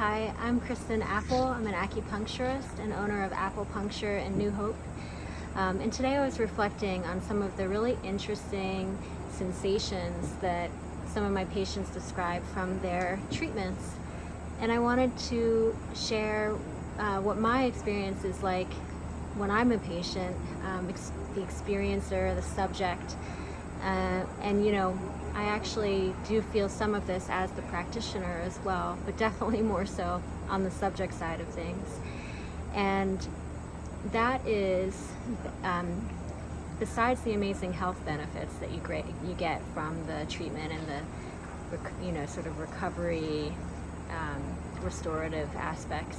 Hi, I'm Kristen Apple. I'm an acupuncturist and owner of Applepuncture in New Hope. And today I was reflecting on some of the really interesting sensations that some of my patients describe from their treatments. And I wanted to share what my experience is like when I'm a patient, the experiencer, the subject. And I actually do feel some of this as the practitioner as well, but definitely more so on the subject side of things. And that is, besides the amazing health benefits that you get from the treatment and the sort of recovery, restorative aspects,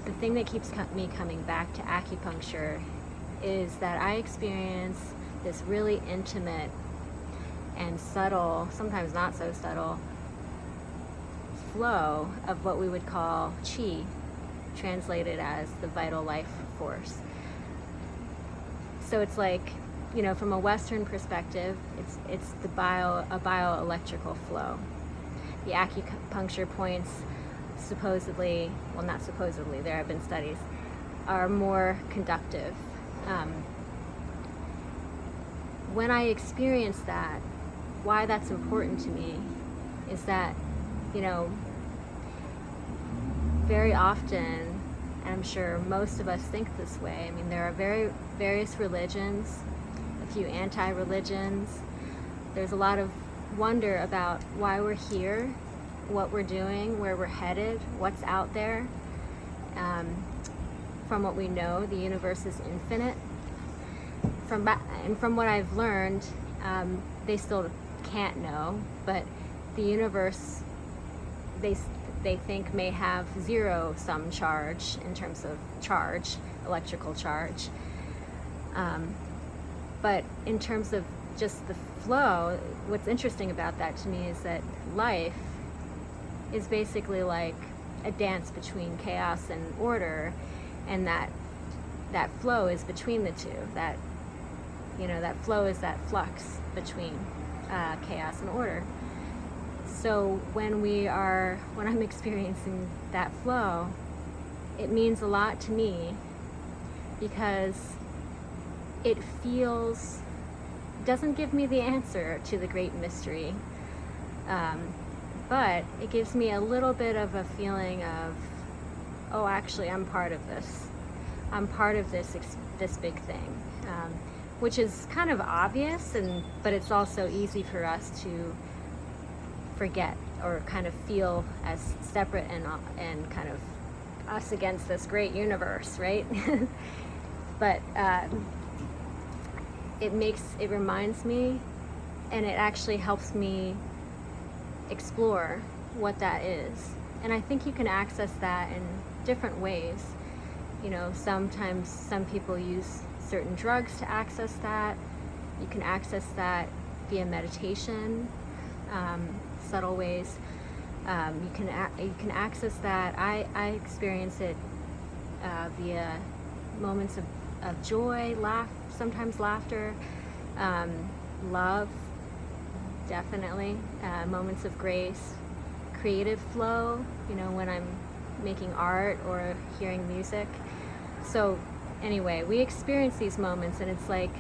the thing that keeps me coming back to acupuncture is that I experience this really intimate and subtle, sometimes not so subtle, flow of what we would call qi, translated as the vital life force. So it's like, from a Western perspective, it's a bioelectrical flow. The acupuncture points supposedly, well, not supposedly, there have been studies, are more conductive. When I experience that, why that's important to me is that, very often, and I'm sure most of us think this way, there are various religions, a few anti-religions. There's a lot of wonder about why we're here, what we're doing, where we're headed, what's out there. From what we know, the universe is infinite. From what I've learned, they still can't know, but the universe, they think, may have zero-sum charge in terms of charge, electrical charge. But in terms of just the flow, what's interesting about that to me is that life is basically like a dance between chaos and order, and that flow is between the two. That flow is that flux between chaos and order. So when I'm experiencing that flow, it means a lot to me because it doesn't give me the answer to the great mystery, but it gives me a little bit of a feeling of, oh, actually, I'm part of this. I'm part of this big thing. Which is kind of obvious, but it's also easy for us to forget or kind of feel as separate and kind of us against this great universe, right? But it reminds me, and it actually helps me explore what that is. And I think you can access that in different ways. Sometimes some people use certain drugs to access that. You can access that via meditation, subtle ways. You can access that. I experience it via moments of joy, sometimes laughter, love, definitely, moments of grace, creative flow, when I'm making art or hearing music. So anyway, we experience these moments, and it's like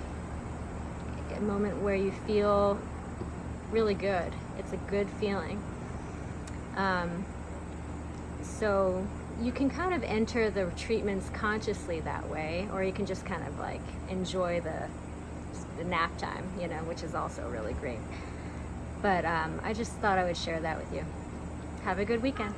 a moment where you feel really good. It's a good feeling. So you can kind of enter the treatments consciously that way, or you can just kind of like enjoy the nap time, which is also really great. But I just thought I would share that with you. Have a good weekend.